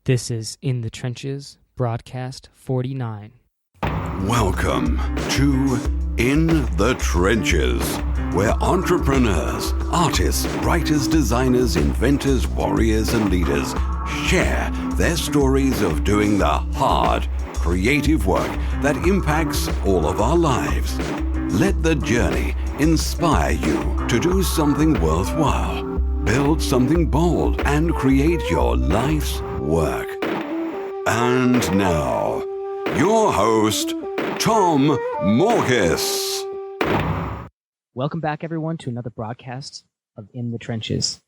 This is In the Trenches, broadcast 49. Welcome to In the Trenches, where entrepreneurs, artists, writers, designers, inventors, warriors, and leaders share their stories of doing the hard, creative work that impacts all of our lives. Let the journey inspire you to do something worthwhile, build something bold, and create your life's work. And now, your host, Tom Morkis. Welcome back, everyone, to another broadcast of In the Trenches.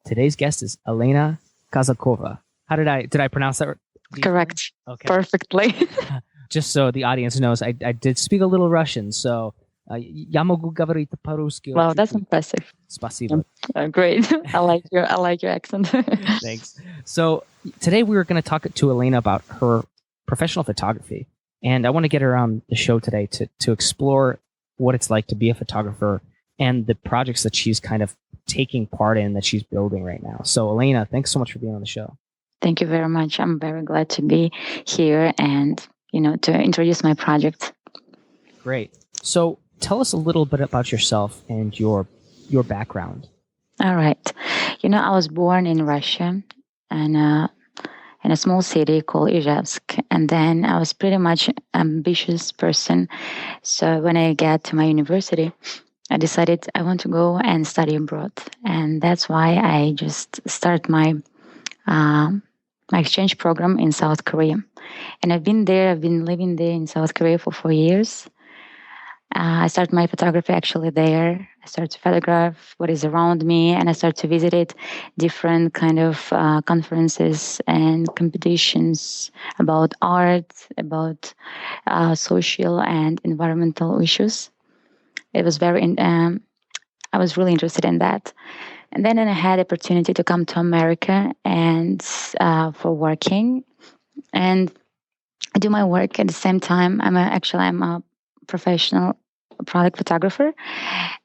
Today's guest is Elena Kazakova. Did I pronounce that right? Correct. Okay. Perfectly. Just so the audience knows, I did speak a little Russian, so я могу говорить по-русски. Wow, that's impressive. Спасибо. Great. I like your accent. Thanks. So today we were going to talk to Elena about her professional photography, and I want to get her on the show today to explore what it's like to be a photographer and the projects that she's kind of taking part in, that she's building right now. So Elena, thanks so much for being on the show. Thank you very much. I'm very glad to be here and, to introduce my project. Great. So tell us a little bit about yourself and your background. All right. I was born in Russia and in a small city called Ijevsk. And then I was pretty much an ambitious person. So when I got to my university, I decided I want to go and study abroad. And that's why I just started my exchange program in South Korea. And I've been living there in South Korea for 4 years. I started my photography actually there. I started to photograph what is around me, and I started to visit different kind of conferences and competitions about art, about social and environmental issues. It was I was really interested in that. And then I had the opportunity to come to America and for working and do my work at the same time. I'm a professional product photographer,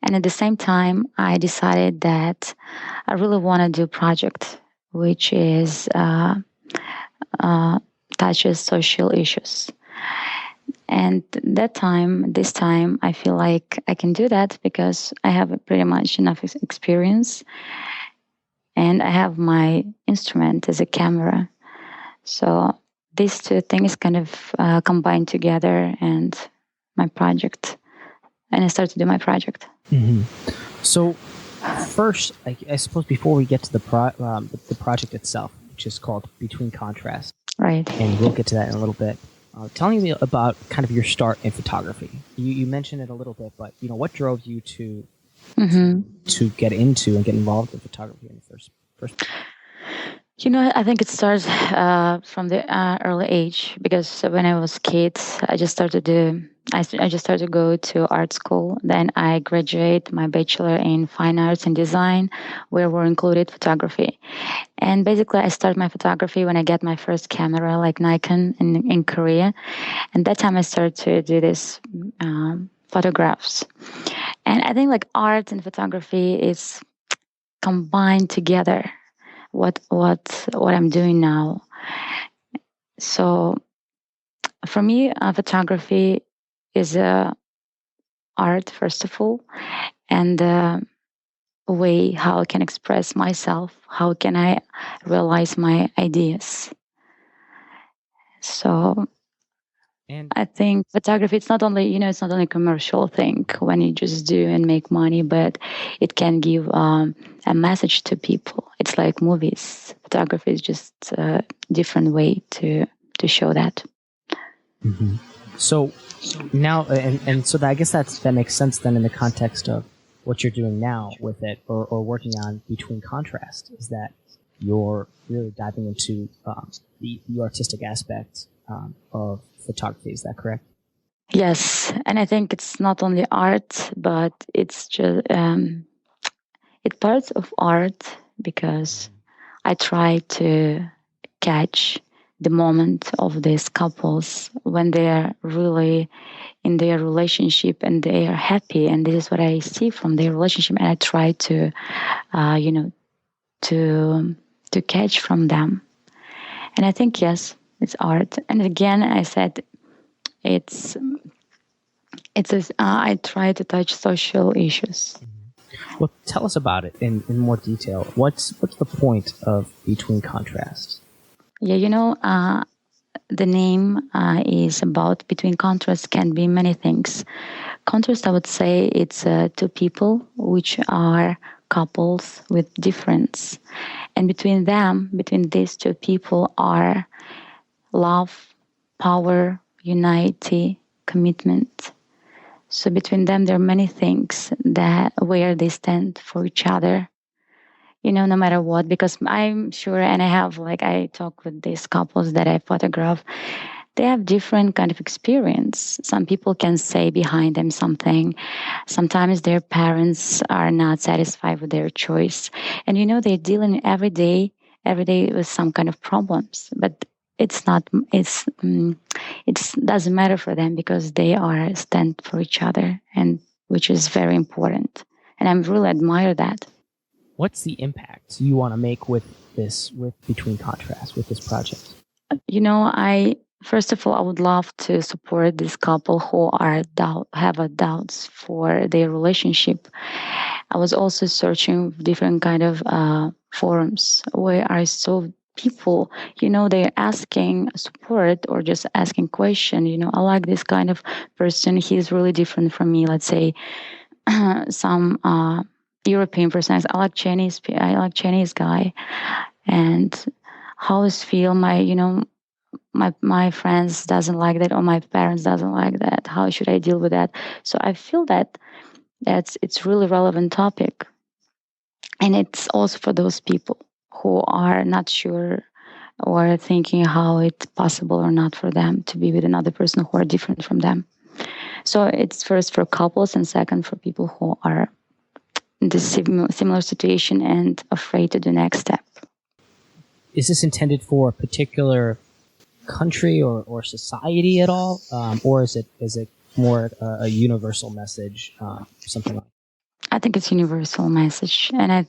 and at the same time I decided that I really want to do a project which is touches social issues. And this time I feel like I can do that because I have pretty much enough experience, and I have my instrument as a camera. So these two things kind of combined together, and I started to do my project. Mm-hmm. So first, I suppose before we get to the project itself, which is called Between Contrasts, right? And we'll get to that in a little bit. Telling me about kind of your start in photography. You mentioned it a little bit, but what drove you to get into and get involved in photography in the first place? I think it starts from the early age, because when I was a kid, I just started to go to art school. Then I graduated my bachelor in fine arts and design, where were included photography. And basically, I started my photography when I got my first camera, like Nikon, in Korea. And that time I started to do this photographs. And I think like art and photography is combined together. What I'm doing now. So for me, photography is art, first of all, and a way how I can express myself, how can I realize my ideas. So I think photography, it's not only a commercial thing when you just do and make money, but it can give a message to people. It's like movies. Photography is just a different way to show that. Mm-hmm. So now, and so I guess that makes sense then in the context of what you're doing now with it, or working on Between Contrast, is that you're really diving into the artistic aspect of photography. Is that correct? Yes, and I think it's not only art, but it's just it's parts of art, because I try to catch the moment of these couples when they are really in their relationship and they are happy, and this is what I see from their relationship, and I try to to catch from them. And I think, yes, it's art. And again, I said it's I try to touch social issues. Well, tell us about it in more detail. What's the point of Between Contrasts? Yeah, the name is about between contrasts can be many things. Contrast, I would say, it's two people which are couples with difference, and between these two people are love, power, unity, commitment. So between them, there are many things that where they stand for each other. No matter what, because I'm sure, and I talk with these couples that I photograph, they have different kind of experience. Some people can say behind them something. Sometimes their parents are not satisfied with their choice, and they're dealing every day with some kind of problems. But it's not. It doesn't matter for them because they are stand for each other, and which is very important. And I really admire that. What's the impact you want to make with Between Contrasts, with this project? I first of all, I would love to support this couple who have a doubts for their relationship. I was also searching different kind of forums where I saw people, they're asking support or just asking question. I like this kind of person. He's really different from me. Let's say some European person. I like Chinese guy, and how is feel my friends doesn't like that or my parents doesn't like that. How should I deal with that? So I feel that it's really relevant topic, and it's also for those people who are not sure or thinking how it's possible or not for them to be with another person who are different from them. So it's first for couples and second for people who are in this similar situation and afraid to do next step. Is this intended for a particular country or society at all, or is it more a universal message, something like? I think it's universal message, and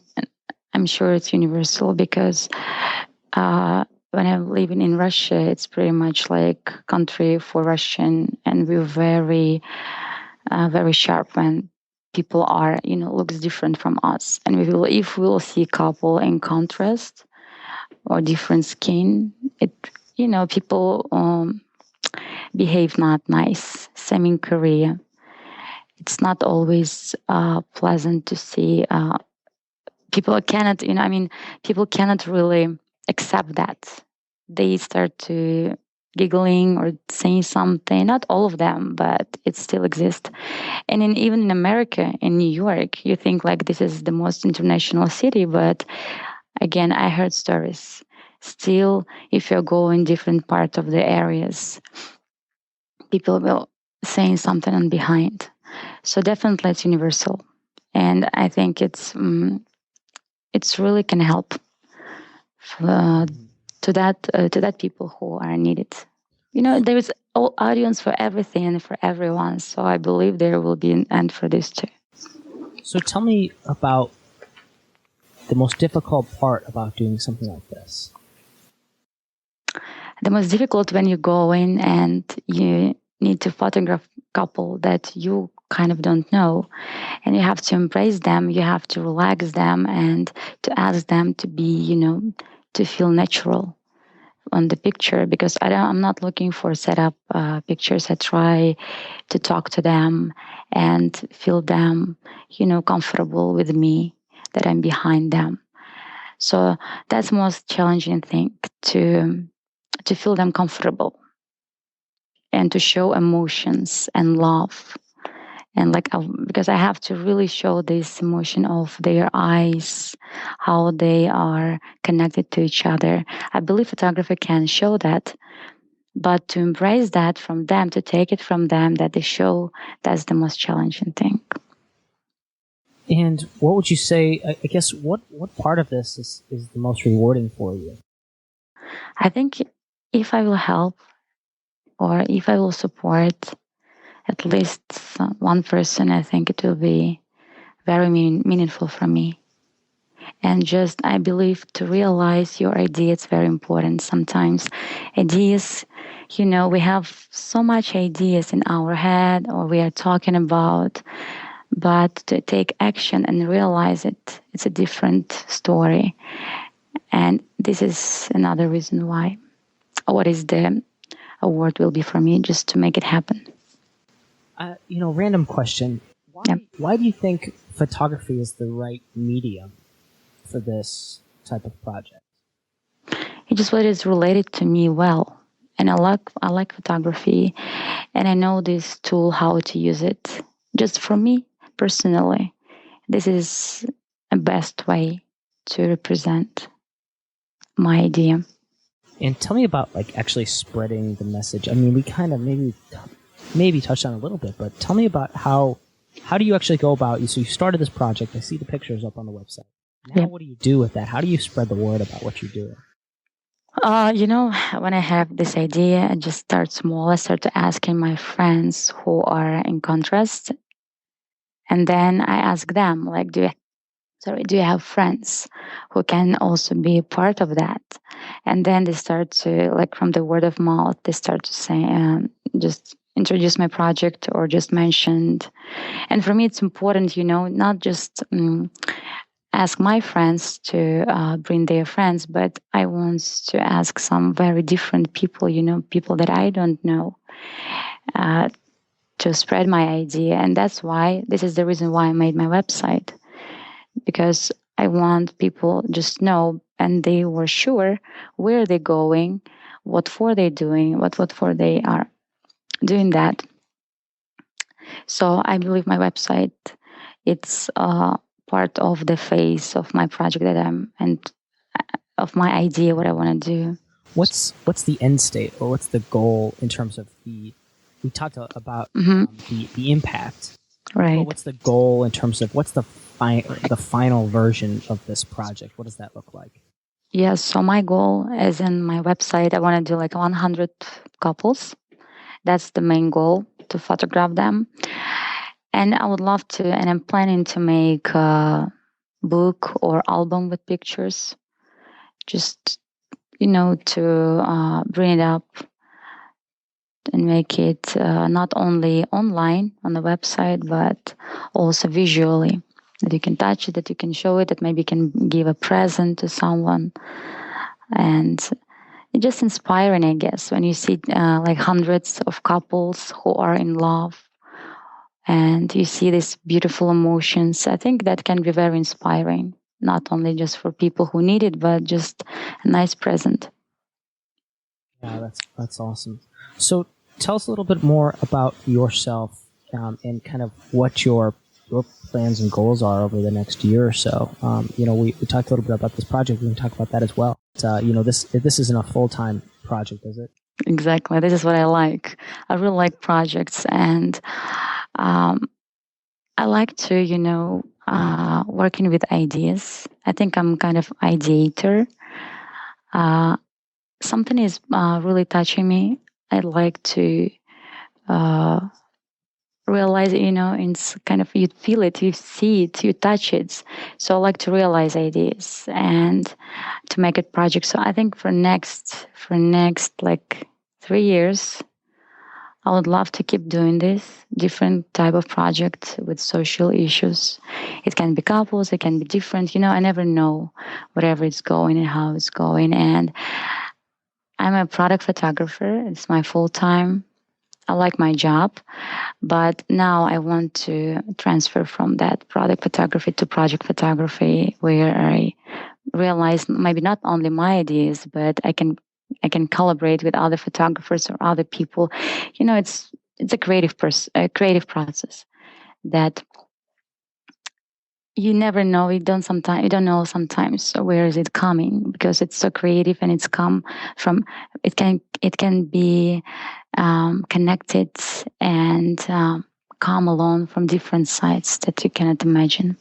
I'm sure it's universal because when I'm living in Russia, it's pretty much like country for Russian, and we're very very sharp when people are looks different from us, and if we will see couple in contrast or different skin, it people behave not nice. Same in Korea. It's not always pleasant to see. People cannot, people cannot really accept that. They start to giggling or saying something. Not all of them, but it still exists. And even in America, in New York, you think like this is the most international city, but again, I heard stories. Still, if you go in different parts of the areas, people will saying something on behind. So definitely, it's universal, and I think it's really can help to that people who are needed. There is all audience for everything and for everyone. So I believe there will be an end for this too. So tell me about the most difficult part about doing something like this. The most difficult when you go in and you need to photograph couple that you kind of don't know, and you have to embrace them, you have to relax them and to ask them to be, to feel natural on the picture, because I'm not looking for setup pictures. I try to talk to them and feel them, comfortable with me, that I'm behind them. So that's the most challenging thing, to feel them comfortable and to show emotions and love. And because I have to really show this emotion of their eyes, how they are connected to each other. I believe photography can show that, but to embrace that from them, to take it from them, that they show, that's the most challenging thing. And what would you say, I guess, what part of this is the most rewarding for you? I think if I will help or if I will support at least one person, I think it will be very meaningful for me. And just, I believe, to realize your idea is very important. Sometimes ideas, we have so much ideas in our head or we are talking about, but to take action and realize it, it's a different story. And this is another reason why, what is the award will be for me, just to make it happen. Random question. Yep. Why do you think photography is the right medium for this type of project? It just what is related to me well. And I like photography, and I know this tool, how to use it. Just for me personally, this is a best way to represent my idea. And tell me about actually spreading the message. I mean, we kind of maybe touched on it a little bit, but tell me about how do you actually go about? So you started this project. I see the pictures up on the website. Now, What do you do with that? How do you spread the word about what you're doing? When I have this idea, I just start small. I start to asking my friends who are in contrast, and then I ask them, like, do you have friends who can also be a part of that? And then they start to, from the word of mouth, they start to say, just introduce my project or just mentioned. And for me, it's important, not just ask my friends to bring their friends, but I want to ask some very different people, people that I don't know, to spread my idea. And that's why, this is the reason why I made my website, because I want people just know, and they were sure where they're going, what for they're doing, what for they are doing that. So I believe my website, it's part of the face of my project and of my idea, what I want to do. What's the end state, or what's the goal in terms of we talked about the impact, right? But what's the goal in terms of what's the final version of this project? What does that look like? Yes, so my goal is in my website, I want to do 100 couples. That's the main goal, to photograph them. And I would love to, and I'm planning to make a book or album with pictures, just, to bring it up and make it not only online on the website, but also visually, that you can touch it, that you can show it, that maybe you can give a present to someone. And it's just inspiring, I guess, when you see hundreds of couples who are in love and you see these beautiful emotions. I think that can be very inspiring, not only just for people who need it, but just a nice present. Yeah, that's awesome. So tell us a little bit more about yourself and kind of what your plans and goals are over the next year or so. We talked a little bit about this project. We can talk about that as well. This isn't a full-time project, is it? Exactly. This is what I like. I really like projects, and I like to, working with ideas. I think I'm kind of ideator. Something is really touching me. I'd like to realize, it's kind of, you feel it, you see it, you touch it. So I like to realize ideas and to make it project. So I think for next 3 years, I would love to keep doing this different type of project with social issues. It can be couples, it can be different. I never know whatever it's going and how it's going. And I'm a product photographer. It's my full time. I like my job, but now I want to transfer from that product photography to project photography, where I realize maybe not only my ideas, but I can collaborate with other photographers or other people. It's a creative process that you never know. You don't know sometimes where is it coming, because it's so creative, and it's come from. It can be connected and come along from different sides that you cannot imagine.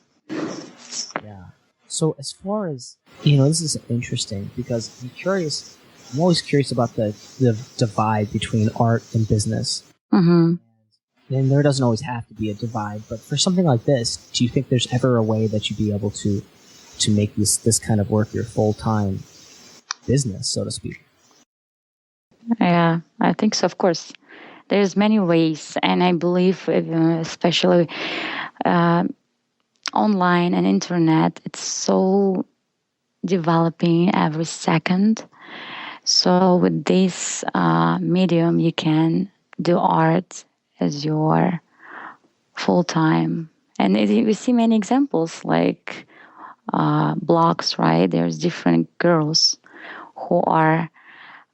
Yeah. So as far as this is interesting, because I'm always curious about the divide between art and business. Mm-hmm. And there doesn't always have to be a divide, but for something like this, do you think there's ever a way that you'd be able to to make this kind of work your full-time business, so to speak? Yeah, I think so. Of course, there's many ways, and I believe, especially online and internet, it's so developing every second. So with this medium, you can do art as your full time, and we see many examples like blogs. Right, there's different girls who are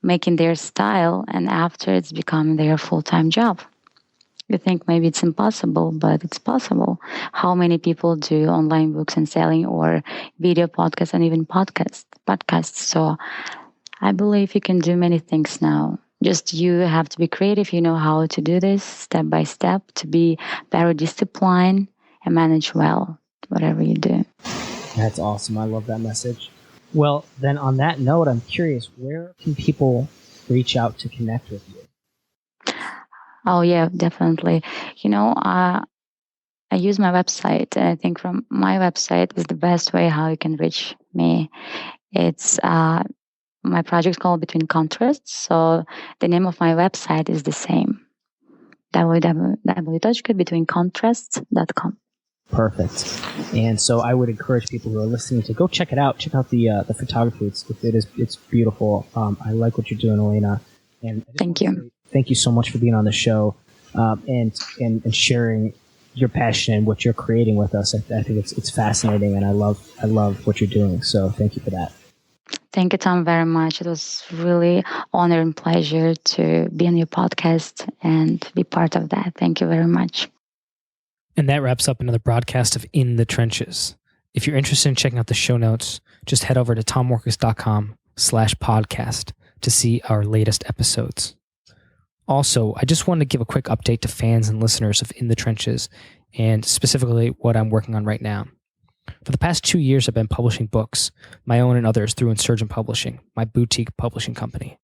making their style, and after it's become their full time job. You think maybe it's impossible, but it's possible. How many people do online books and selling, or video podcasts, and even podcasts? So I believe you can do many things now. Just you have to be creative. You know how to do this step by step, to be very disciplined and manage well whatever you do. That's awesome. I love that message. Well, then on that note, I'm curious, where can people reach out to connect with you? Oh, yeah, definitely. I use my website, and I think from my website is the best way how you can reach me. It's my project's called Between Contrasts, so the name of my website is the same, www.betweencontrasts.com. Perfect. And so I would encourage people who are listening to go check it out. Check out the photography. It's beautiful. I like what you're doing, Elena. And thank you. Thank you so much for being on the show and sharing your passion and what you're creating with us. I think it's fascinating, and I love what you're doing. So thank you for that. Thank you, Tom, very much. It was really honor and pleasure to be on your podcast and be part of that. Thank you very much. And that wraps up another broadcast of In the Trenches. If you're interested in checking out the show notes, just head over to tommorkes.com/podcast to see our latest episodes. Also, I just wanted to give a quick update to fans and listeners of In the Trenches, and specifically what I'm working on right now. For the past 2 years, I've been publishing books, my own and others, through Insurgent Publishing, my boutique publishing company.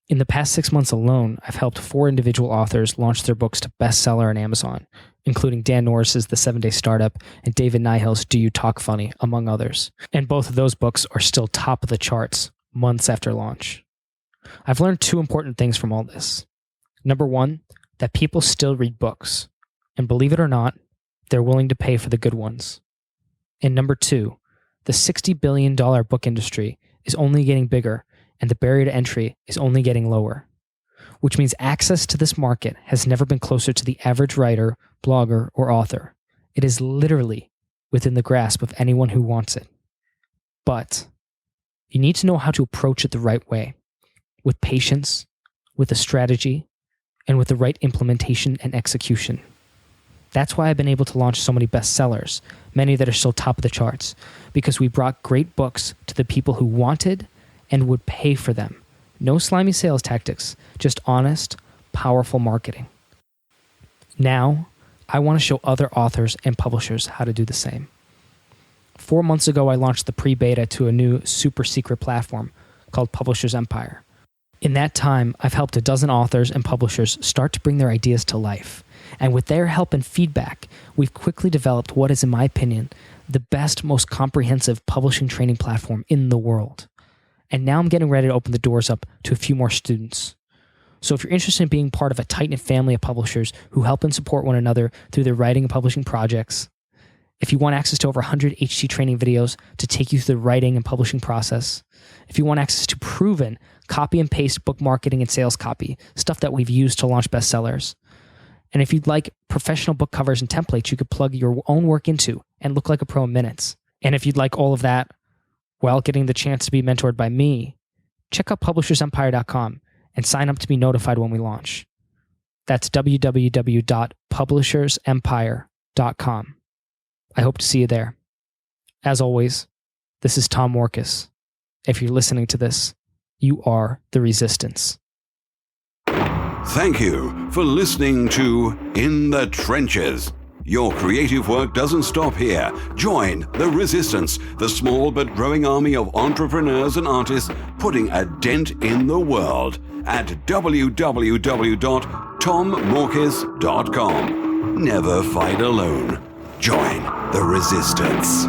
In the past 6 months alone, I've helped 4 individual authors launch their books to bestseller on Amazon, including Dan Norris's The 7-Day Startup and David Nihill's Do You Talk Funny, among others. And both of those books are still top of the charts months after launch. I've learned 2 important things from all this. Number 1, that people still read books. And believe it or not, they're willing to pay for the good ones. And number 2, the $60 billion book industry is only getting bigger, and the barrier to entry is only getting lower, which means access to this market has never been closer to the average writer, blogger, or author. It is literally within the grasp of anyone who wants it. But you need to know how to approach it the right way, with patience, with a strategy, and with the right implementation and execution. That's why I've been able to launch so many bestsellers, many that are still top of the charts, because we brought great books to the people who wanted and would pay for them. No slimy sales tactics, just honest, powerful marketing. Now, I want to show other authors and publishers how to do the same. 4 months ago, I launched the pre-beta to a new super secret platform called Publishers Empire. In that time, I've helped a dozen authors and publishers start to bring their ideas to life. And with their help and feedback, we've quickly developed what is, in my opinion, the best, most comprehensive publishing training platform in the world. And now I'm getting ready to open the doors up to a few more students. So if you're interested in being part of a tight-knit family of publishers who help and support one another through their writing and publishing projects, if you want access to over 100 HT training videos to take you through the writing and publishing process, if you want access to proven copy and paste book marketing and sales copy, stuff that we've used to launch bestsellers, and if you'd like professional book covers and templates you could plug your own work into and look like a pro in minutes, and if you'd like all of that while getting the chance to be mentored by me, check out publishersempire.com and sign up to be notified when we launch. That's www.publishersempire.com. I hope to see you there. As always, this is Tom Morkes. If you're listening to this, you are the resistance. Thank you for listening to In the Trenches. Your creative work doesn't stop here. Join the resistance, the small but growing army of entrepreneurs and artists putting a dent in the world at www.tommorkes.com. Never fight alone. Join the resistance.